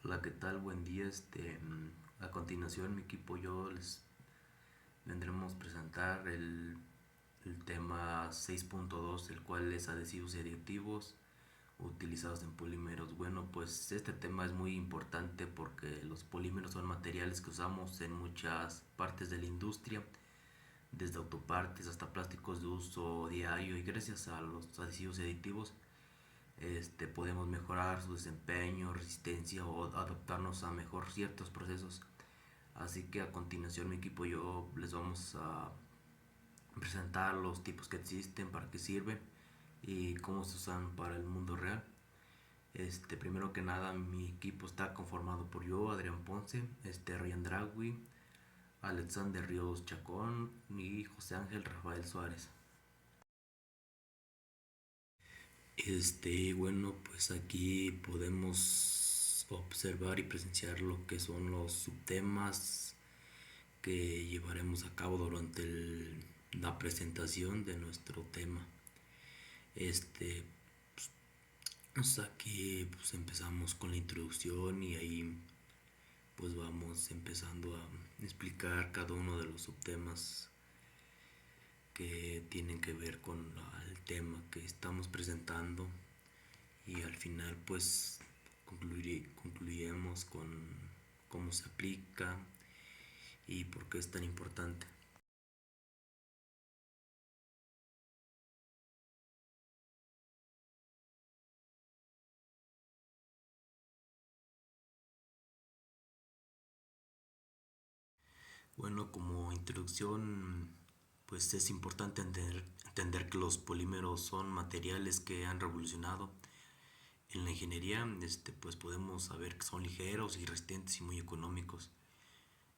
Hola, ¿qué tal? Buen día. A continuación, mi equipo y yo les vendremos a presentar el tema 6.2, el cual es adhesivos y aditivos utilizados en polímeros. Bueno, pues este tema es muy importante porque los polímeros son materiales que usamos en muchas partes de la industria, desde autopartes hasta plásticos de uso diario, y gracias a los adhesivos y aditivos podemos mejorar su desempeño, resistencia o adaptarnos a mejor ciertos procesos. Así que a continuación mi equipo y yo les vamos a presentar los tipos que existen, para qué sirven y cómo se usan para el mundo real. Primero que nada, mi equipo está conformado por yo, Adrián Ponce, Ryan Dragui, Alexander Ríos Chacón y José Ángel Rafael Suárez. Bueno, pues aquí podemos observar y presenciar lo que son los subtemas que llevaremos a cabo durante la presentación de nuestro tema. Este, pues aquí pues empezamos con la introducción y ahí pues vamos empezando a explicar cada uno de los subtemas que tienen que ver con el tema que estamos presentando, y al final pues concluiremos con cómo se aplica y por qué es tan importante. Bueno, como introducción, pues es importante entender que los polímeros son materiales que han revolucionado en la ingeniería. Pues podemos saber que son ligeros y resistentes y muy económicos.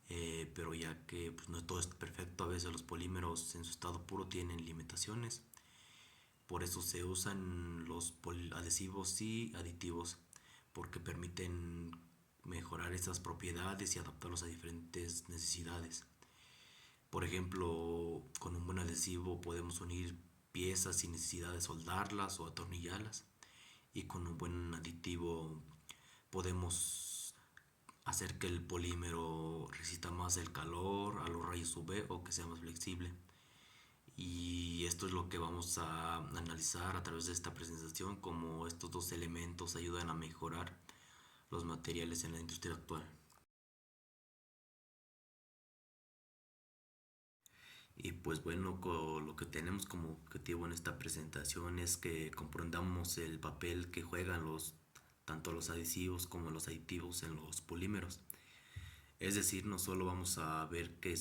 Pero ya que pues, no todo es perfecto, a veces los polímeros en su estado puro tienen limitaciones. Por eso se usan los adhesivos y aditivos, porque permiten mejorar esas propiedades y adaptarlos a diferentes necesidades. Por ejemplo, con un buen adhesivo podemos unir piezas sin necesidad de soldarlas o atornillarlas, y con un buen aditivo podemos hacer que el polímero resista más el calor, a los rayos UV, o que sea más flexible. Y esto es lo que vamos a analizar a través de esta presentación, cómo estos dos elementos ayudan a mejorar los materiales en la industria actual. Y pues bueno, lo que tenemos como objetivo en esta presentación es que comprendamos el papel que juegan tanto los adhesivos como los aditivos en los polímeros. Es decir, no solo vamos a ver qué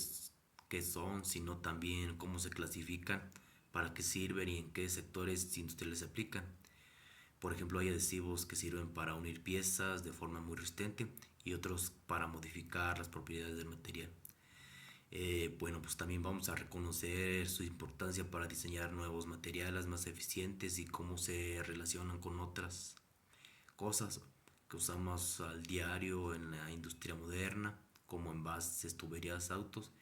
son, sino también cómo se clasifican, para qué sirven y en qué sectores industriales se aplican. Por ejemplo, hay adhesivos que sirven para unir piezas de forma muy resistente y otros para modificar las propiedades del material. Bueno, pues también vamos a reconocer su importancia para diseñar nuevos materiales más eficientes y cómo se relacionan con otras cosas que usamos al diario en la industria moderna, como envases, tuberías, autos,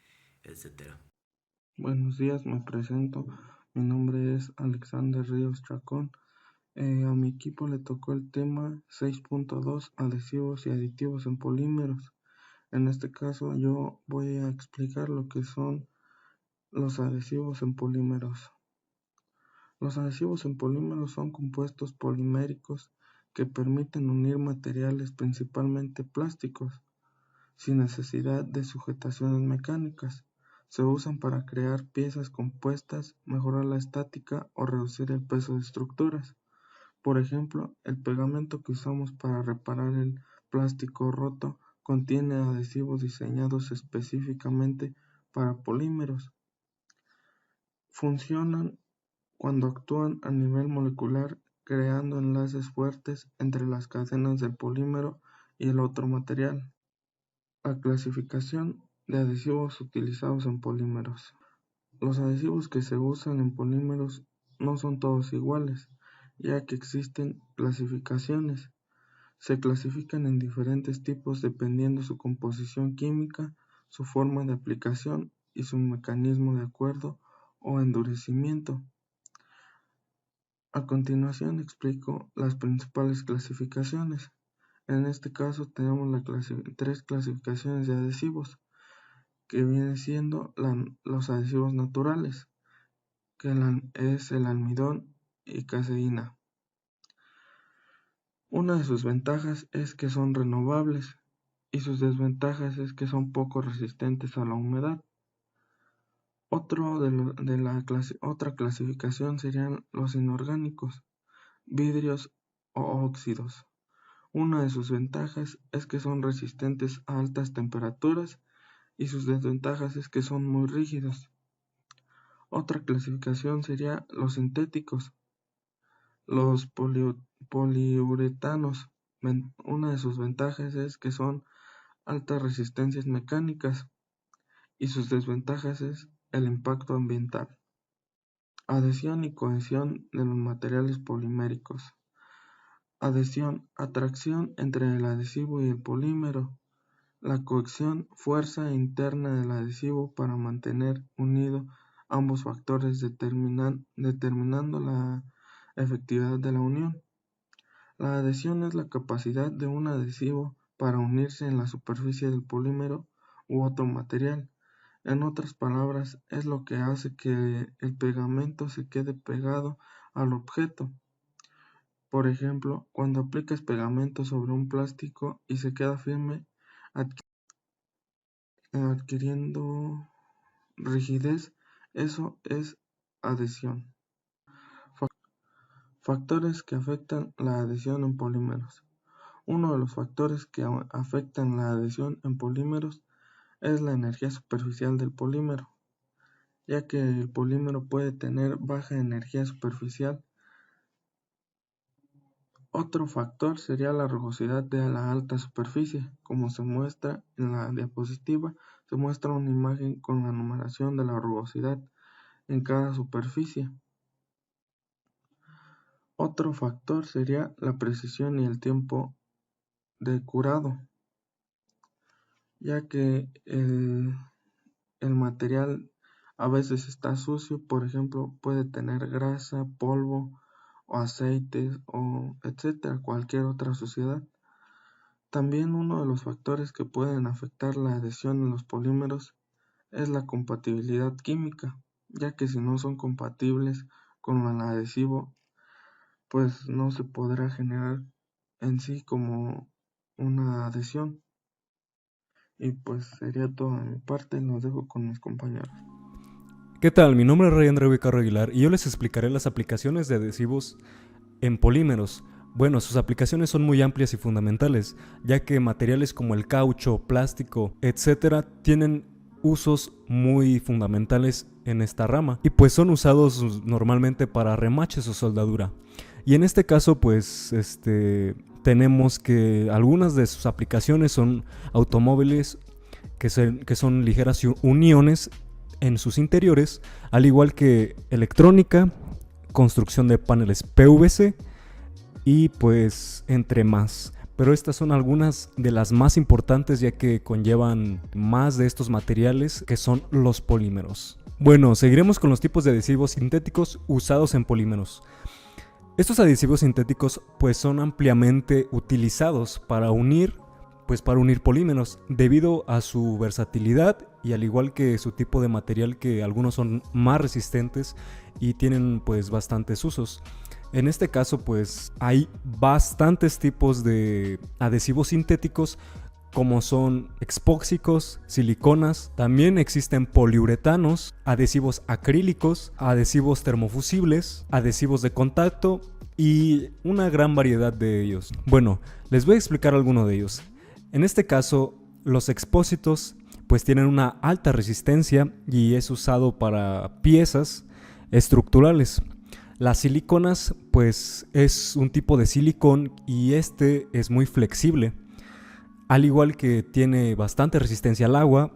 etcétera. Buenos días, me presento. Mi nombre es Alexander Ríos Chacón. A mi equipo le tocó el tema 6.2, adhesivos y aditivos en polímeros. En este caso yo voy a explicar lo que son los adhesivos en polímeros. Los adhesivos en polímeros son compuestos poliméricos que permiten unir materiales, principalmente plásticos, sin necesidad de sujetaciones mecánicas. Se usan para crear piezas compuestas, mejorar la estática o reducir el peso de estructuras. Por ejemplo, el pegamento que usamos para reparar el plástico roto contiene adhesivos diseñados específicamente para polímeros. Funcionan cuando actúan a nivel molecular, creando enlaces fuertes entre las cadenas del polímero y el otro material. La clasificación de adhesivos utilizados en polímeros. Los adhesivos que se usan en polímeros no son todos iguales, ya que existen clasificaciones. Se clasifican en diferentes tipos dependiendo su composición química, su forma de aplicación y su mecanismo de acuerdo o endurecimiento. A continuación explico las principales clasificaciones. En este caso tenemos tres clasificaciones de adhesivos, que viene siendo los adhesivos naturales, que es el almidón y caseína. Una de sus ventajas es que son renovables y sus desventajas es que son poco resistentes a la humedad. Otra clasificación serían los inorgánicos, vidrios o óxidos. Una de sus ventajas es que son resistentes a altas temperaturas y sus desventajas es que son muy rígidos. Otra clasificación sería los sintéticos, los poliuretanos. Una de sus ventajas es que son altas resistencias mecánicas y sus desventajas es el impacto ambiental. Adhesión y cohesión de los materiales poliméricos. Adhesión, atracción entre el adhesivo y el polímero. La cohesión, fuerza interna del adhesivo para mantener unido ambos factores determinando la efectividad de la unión. La adhesión es la capacidad de un adhesivo para unirse en la superficie del polímero u otro material. En otras palabras, es lo que hace que el pegamento se quede pegado al objeto. Por ejemplo, cuando aplicas pegamento sobre un plástico y se queda firme, adquiriendo rigidez, eso es adhesión. Factores que afectan la adhesión en polímeros. Uno de los factores que afectan la adhesión en polímeros es la energía superficial del polímero, ya que el polímero puede tener baja energía superficial. Otro factor sería la rugosidad de la alta superficie. Como se muestra en la diapositiva, se muestra una imagen con la numeración de la rugosidad en cada superficie. Otro factor sería la precisión y el tiempo de curado, ya que el material a veces está sucio, por ejemplo, puede tener grasa, polvo o aceites o etcétera, cualquier otra suciedad. También uno de los factores que pueden afectar la adhesión en los polímeros es la compatibilidad química, ya que si no son compatibles con el adhesivo, pues no se podrá generar en sí como una adhesión. Y pues sería todo de mi parte, los dejo con mis compañeros. ¿Qué tal? Mi nombre es Rey André Vicarro Aguilar y yo les explicaré las aplicaciones de adhesivos en polímeros. Bueno, sus aplicaciones son muy amplias y fundamentales, ya que materiales como el caucho, plástico, etc. tienen usos muy fundamentales en esta rama y pues son usados normalmente para remaches o soldadura. Y en este caso pues tenemos que algunas de sus aplicaciones son automóviles que son ligeras uniones en sus interiores, al igual que electrónica, construcción de paneles PVC y pues entre más. Pero estas son algunas de las más importantes, ya que conllevan más de estos materiales que son los polímeros. Bueno, seguiremos con los tipos de adhesivos sintéticos usados en polímeros. Estos adhesivos sintéticos pues son ampliamente utilizados para unir polímeros debido a su versatilidad y al igual que su tipo de material, que algunos son más resistentes y tienen pues bastantes usos. En este caso pues hay bastantes tipos de adhesivos sintéticos, como son epóxicos, siliconas, también existen poliuretanos, adhesivos acrílicos, adhesivos termofusibles, adhesivos de contacto y una gran variedad de ellos. Bueno, les voy a explicar alguno de ellos. En este caso, los expósitos pues tienen una alta resistencia y es usado para piezas estructurales. Las siliconas pues es un tipo de silicón y este es muy flexible, al igual que tiene bastante resistencia al agua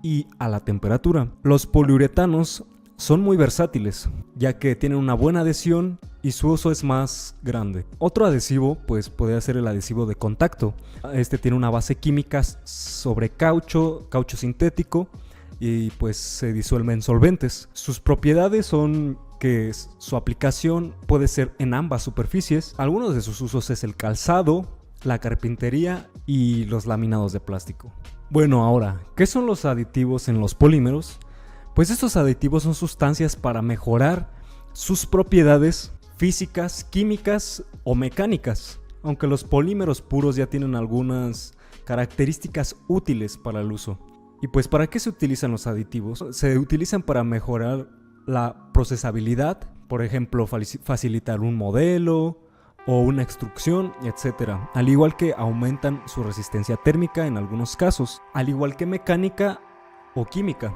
y a la temperatura. Los poliuretanos son muy versátiles, ya que tienen una buena adhesión y su uso es más grande. Otro adhesivo pues podría ser el adhesivo de contacto. Este tiene una base química sobre caucho sintético y pues se disuelve en solventes. Sus propiedades son que su aplicación puede ser en ambas superficies. Algunos de sus usos es el calzado, la carpintería y los laminados de plástico. Bueno, ahora, ¿qué son los aditivos en los polímeros? Pues estos aditivos son sustancias para mejorar sus propiedades físicas, químicas o mecánicas, aunque los polímeros puros ya tienen algunas características útiles para el uso. ¿Y pues para qué se utilizan los aditivos? Se utilizan para mejorar la procesabilidad, por ejemplo, facilitar un modelo o una extrusión, etc. Al igual que aumentan su resistencia térmica en algunos casos, al igual que mecánica o química.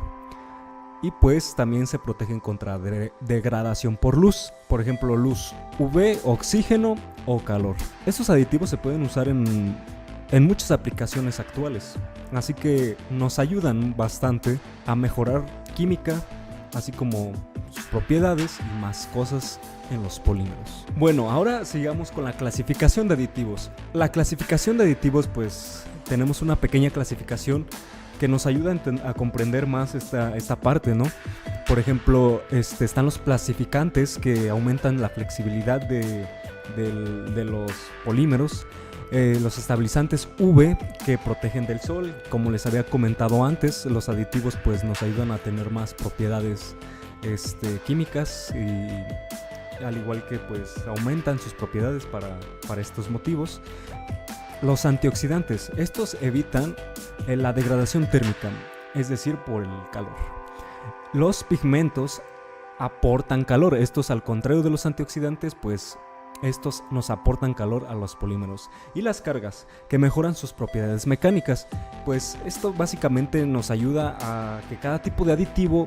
Y pues también se protegen contra degradación por luz, por ejemplo luz UV, oxígeno o calor. Estos aditivos se pueden usar en muchas aplicaciones actuales, así que nos ayudan bastante a mejorar química, así como sus propiedades y más cosas en los polímeros. Bueno, ahora sigamos con la clasificación de aditivos. La clasificación de aditivos, pues tenemos una pequeña clasificación que nos ayuda a comprender más esta parte, ¿no? Por ejemplo, están los plastificantes que aumentan la flexibilidad de los polímeros. Los estabilizantes UV que protegen del sol. Como les había comentado antes, los aditivos pues nos ayudan a tener más propiedades químicas, y al igual que pues aumentan sus propiedades para estos motivos. Los antioxidantes, estos evitan la degradación térmica, es decir, por el calor. Los pigmentos aportan calor, estos al contrario de los antioxidantes, pues estos nos aportan calor a los polímeros. Y las cargas, que mejoran sus propiedades mecánicas, pues esto básicamente nos ayuda a que cada tipo de aditivo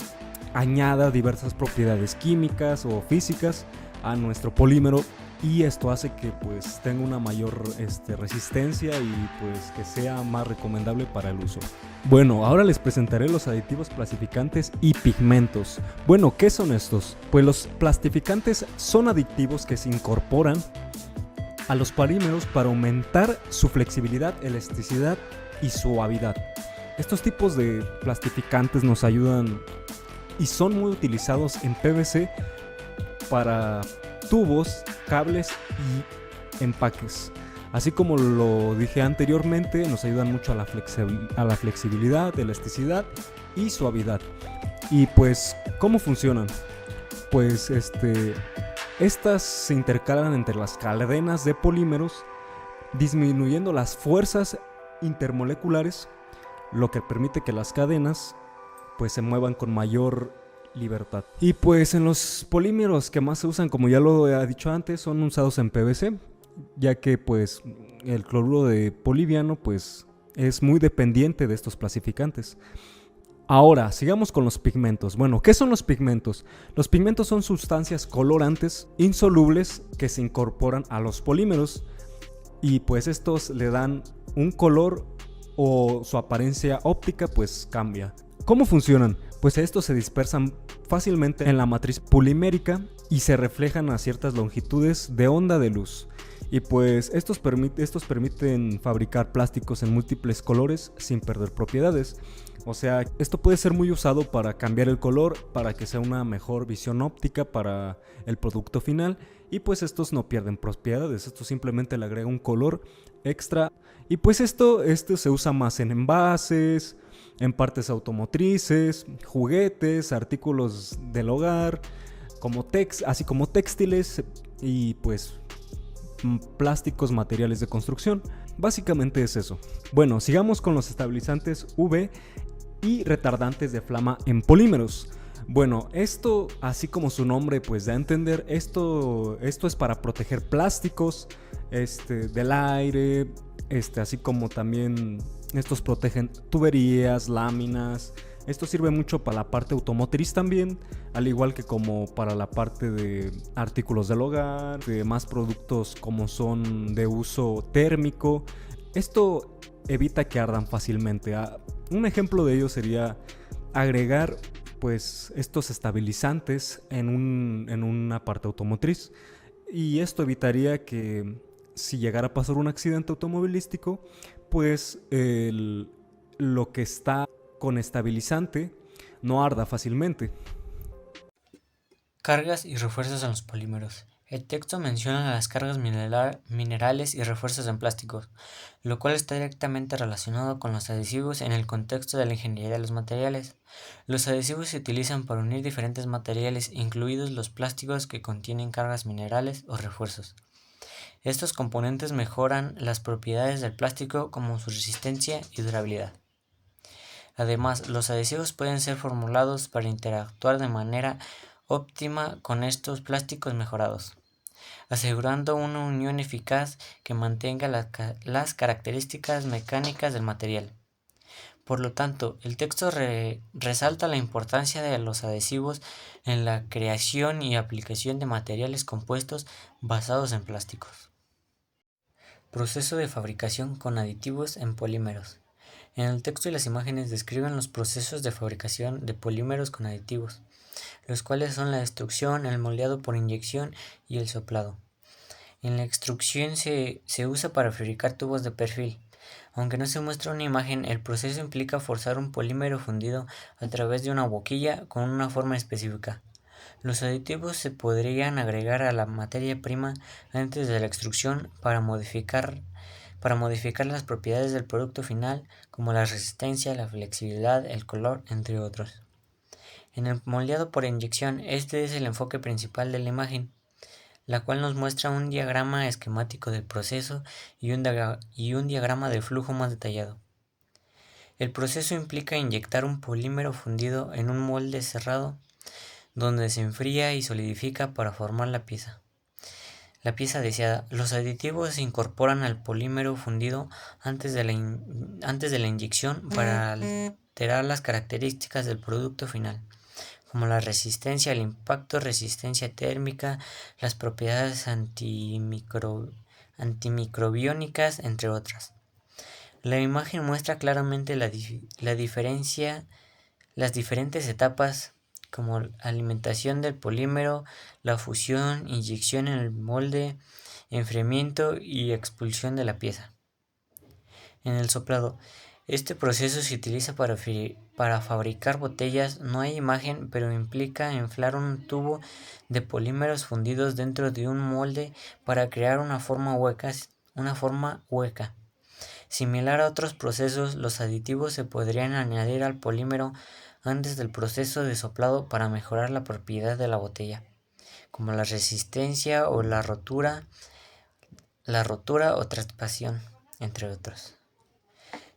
añada diversas propiedades químicas o físicas a nuestro polímero, y esto hace que pues tenga una mayor resistencia y pues que sea más recomendable para el uso. Bueno, ahora les presentaré los aditivos plastificantes y pigmentos. Bueno, ¿qué son estos? Pues los plastificantes son aditivos que se incorporan a los polímeros para aumentar su flexibilidad, elasticidad y suavidad. Estos tipos de plastificantes nos ayudan y son muy utilizados en PVC para tubos, cables y empaques. Así como lo dije anteriormente, nos ayudan mucho a la flexibilidad, elasticidad y suavidad. Y pues, ¿cómo funcionan? Pues estas se intercalan entre las cadenas de polímeros, disminuyendo las fuerzas intermoleculares, lo que permite que las cadenas pues se muevan con mayor libertad. Y pues en los polímeros que más se usan, como ya lo he dicho antes, son usados en PVC, ya que pues el cloruro de poliviano pues es muy dependiente de estos plastificantes. Ahora, sigamos con los pigmentos. Bueno, ¿qué son los pigmentos? Los pigmentos son sustancias colorantes insolubles que se incorporan a los polímeros, y pues estos le dan un color o su apariencia óptica pues cambia. ¿Cómo funcionan? Pues estos se dispersan fácilmente en la matriz polimérica y se reflejan a ciertas longitudes de onda de luz. Y pues estos permiten fabricar plásticos en múltiples colores sin perder propiedades. O sea, esto puede ser muy usado para cambiar el color, para que sea una mejor visión óptica para el producto final. Y pues estos no pierden propiedades, esto simplemente le agrega un color extra. Y pues esto se usa más en envases, en partes automotrices, juguetes, artículos del hogar, así como textiles y pues plásticos, materiales de construcción. Básicamente es eso. Bueno, sigamos con los estabilizantes UV y retardantes de flama en polímeros. Bueno, esto, así como su nombre pues da a entender, esto es para proteger plásticos del aire, así como también estos protegen tuberías, láminas. Esto sirve mucho para la parte automotriz también, al igual que como para la parte de artículos del hogar, de más productos como son de uso térmico. Esto evita que ardan fácilmente. Un ejemplo de ello sería agregar pues estos estabilizantes en una parte automotriz, y esto evitaría que si llegara a pasar un accidente automovilístico, pues lo que está con estabilizante no arda fácilmente. Cargas y refuerzos en los polímeros. El texto menciona las cargas minerales y refuerzos en plásticos, lo cual está directamente relacionado con los adhesivos en el contexto de la ingeniería de los materiales. Los adhesivos se utilizan para unir diferentes materiales, incluidos los plásticos que contienen cargas minerales o refuerzos. Estos componentes mejoran las propiedades del plástico como su resistencia y durabilidad. Además, los adhesivos pueden ser formulados para interactuar de manera óptima con estos plásticos mejorados, asegurando una unión eficaz que mantenga las características mecánicas del material. Por lo tanto, el texto resalta la importancia de los adhesivos en la creación y aplicación de materiales compuestos basados en plásticos. Proceso de fabricación con aditivos en polímeros. En el texto y las imágenes describen los procesos de fabricación de polímeros con aditivos, los cuales son la extrusión, el moldeado por inyección y el soplado. En la extrusión se usa para fabricar tubos de perfil. Aunque no se muestra una imagen, el proceso implica forzar un polímero fundido a través de una boquilla con una forma específica. Los aditivos se podrían agregar a la materia prima antes de la extrusión para modificar las propiedades del producto final, como la resistencia, la flexibilidad, el color, entre otros. En el moldeado por inyección, este es el enfoque principal de la imagen, la cual nos muestra un diagrama esquemático del proceso y un diagrama de flujo más detallado. El proceso implica inyectar un polímero fundido en un molde cerrado, donde se enfría y solidifica para formar la pieza deseada. Los aditivos se incorporan al polímero fundido antes de la inyección para alterar las características del producto final, como la resistencia al impacto, resistencia térmica, las propiedades antimicrobiónicas, entre otras. La imagen muestra claramente las diferentes etapas, como alimentación del polímero, la fusión, inyección en el molde, enfriamiento y expulsión de la pieza. En el soplado, este proceso se utiliza para fabricar botellas. No hay imagen, pero implica inflar un tubo de polímeros fundidos dentro de un molde para crear una forma hueca. Similar a otros procesos, los aditivos se podrían añadir al polímero antes del proceso de soplado para mejorar la propiedad de la botella, como la resistencia o la rotura o traspasión, entre otros.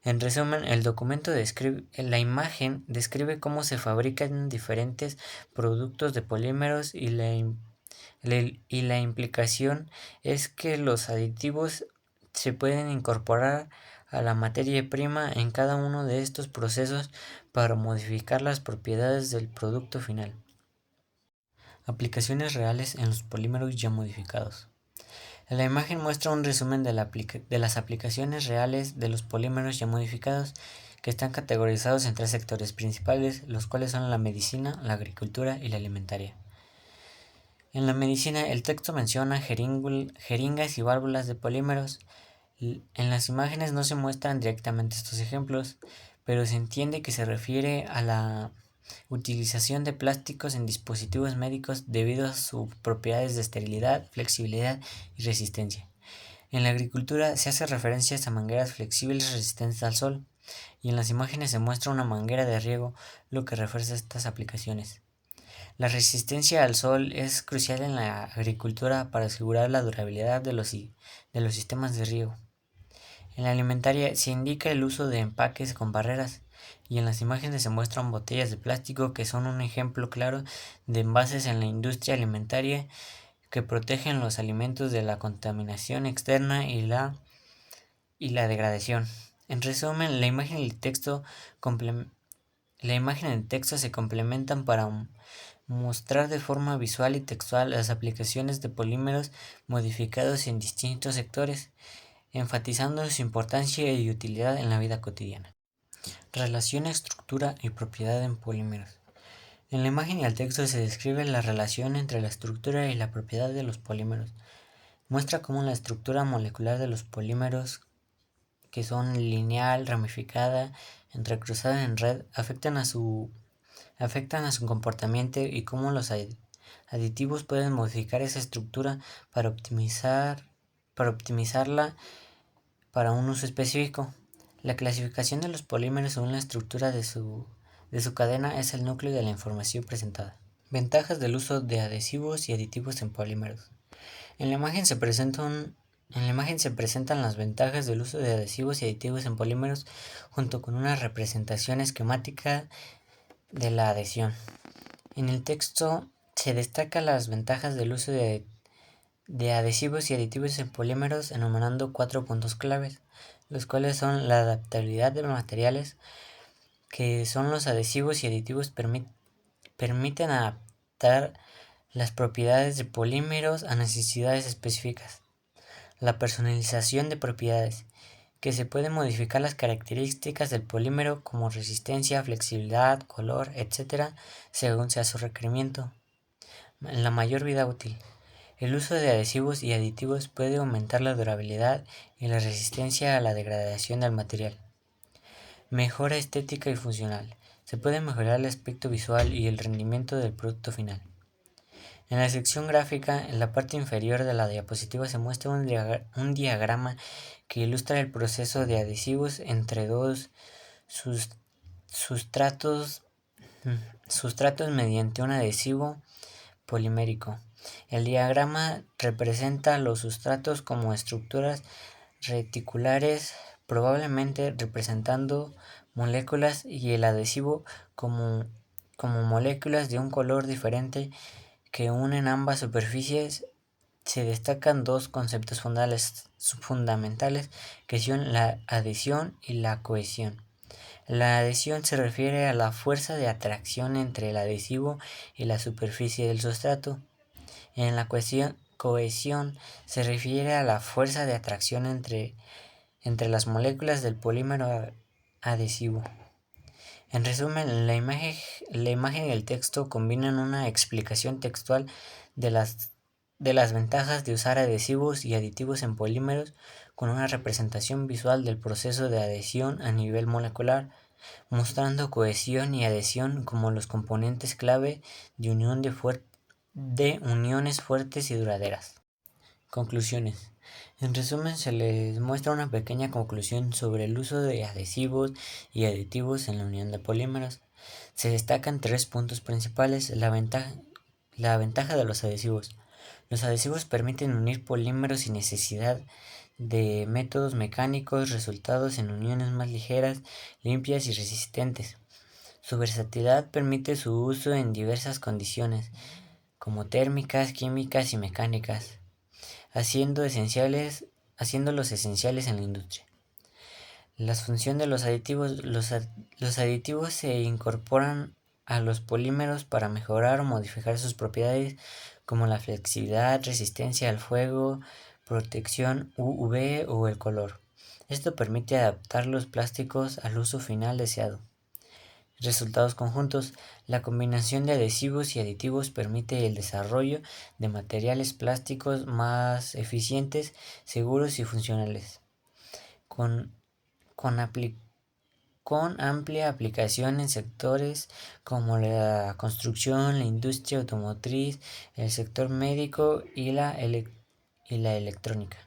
En resumen, la imagen describe cómo se fabrican diferentes productos de polímeros y la implicación es que los aditivos se pueden incorporar a la materia prima en cada uno de estos procesos para modificar las propiedades del producto final. Aplicaciones reales en los polímeros ya modificados. La imagen muestra un resumen de las aplicaciones reales de los polímeros ya modificados, que están categorizados en 3 sectores principales, los cuales son la medicina, la agricultura y la alimentaria. En la medicina, el texto menciona jeringas y válvulas de polímeros. En las imágenes no se muestran directamente estos ejemplos, pero se entiende que se refiere a la utilización de plásticos en dispositivos médicos debido a sus propiedades de esterilidad, flexibilidad y resistencia. En la agricultura se hace referencia a mangueras flexibles resistentes al sol, y en las imágenes se muestra una manguera de riego, lo que refuerza estas aplicaciones. La resistencia al sol es crucial en la agricultura para asegurar la durabilidad de los sistemas de riego. En la alimentaria se indica el uso de empaques con barreras, y en las imágenes se muestran botellas de plástico que son un ejemplo claro de envases en la industria alimentaria que protegen los alimentos de la contaminación externa y la degradación. En resumen, la imagen y el texto se complementan para mostrar de forma visual y textual las aplicaciones de polímeros modificados en distintos sectores, enfatizando su importancia y utilidad en la vida cotidiana. Relación, estructura y propiedad en polímeros. En la imagen y el texto se describe la relación entre la estructura y la propiedad de los polímeros. Muestra cómo la estructura molecular de los polímeros, que son lineal, ramificada, entrecruzada en red, afectan a su comportamiento y cómo los aditivos pueden modificar esa estructura para optimizarla para un uso específico. La clasificación de los polímeros según la estructura de su cadena es el núcleo de la información presentada. Ventajas del uso de adhesivos y aditivos en polímeros. En la imagen se presentan las ventajas del uso de adhesivos y aditivos en polímeros junto con una representación esquemática de la adhesión. En el texto se destacan las ventajas del uso de adhesivos y aditivos en polímeros enumerando 4 puntos claves, los cuales son la adaptabilidad de los materiales, que son los adhesivos y aditivos permiten adaptar las propiedades de polímeros a necesidades específicas. La personalización de propiedades, que se pueden modificar las características del polímero como resistencia, flexibilidad, color, etc., según sea su requerimiento. La mayor vida útil. El uso de adhesivos y aditivos puede aumentar la durabilidad y la resistencia a la degradación del material. Mejora estética y funcional. Se puede mejorar el aspecto visual y el rendimiento del producto final. En la sección gráfica, en la parte inferior de la diapositiva se muestra un diagrama que ilustra el proceso de adhesivos entre dos sustratos mediante un adhesivo polimérico. El diagrama representa los sustratos como estructuras reticulares, probablemente representando moléculas, y el adhesivo como moléculas de un color diferente que unen ambas superficies. Se destacan dos conceptos fundamentales que son la adhesión y la cohesión. La adhesión se refiere a la fuerza de atracción entre el adhesivo y la superficie del sustrato. En la cohesión se refiere a la fuerza de atracción entre las moléculas del polímero adhesivo. En resumen, la imagen y el texto combinan una explicación textual de las ventajas de usar adhesivos y aditivos en polímeros con una representación visual del proceso de adhesión a nivel molecular, mostrando cohesión y adhesión como los componentes clave de uniones fuertes y duraderas. Conclusiones. En resumen, se les muestra una pequeña conclusión sobre el uso de adhesivos y aditivos en la unión de polímeros. Se destacan 3 puntos principales. La ventaja de los adhesivos. Los adhesivos permiten unir polímeros sin necesidad de métodos mecánicos, resultados en uniones más ligeras, limpias y resistentes. Su versatilidad permite su uso en diversas condiciones, como térmicas, químicas y mecánicas, haciéndolos esenciales en la industria. La función de los aditivos. Los aditivos se incorporan a los polímeros para mejorar o modificar sus propiedades como la flexibilidad, resistencia al fuego, protección UV o el color. Esto permite adaptar los plásticos al uso final deseado. Resultados conjuntos. La combinación de adhesivos y aditivos permite el desarrollo de materiales plásticos más eficientes, seguros y funcionales, con amplia aplicación en sectores como la construcción, la industria automotriz, el sector médico y la electrónica.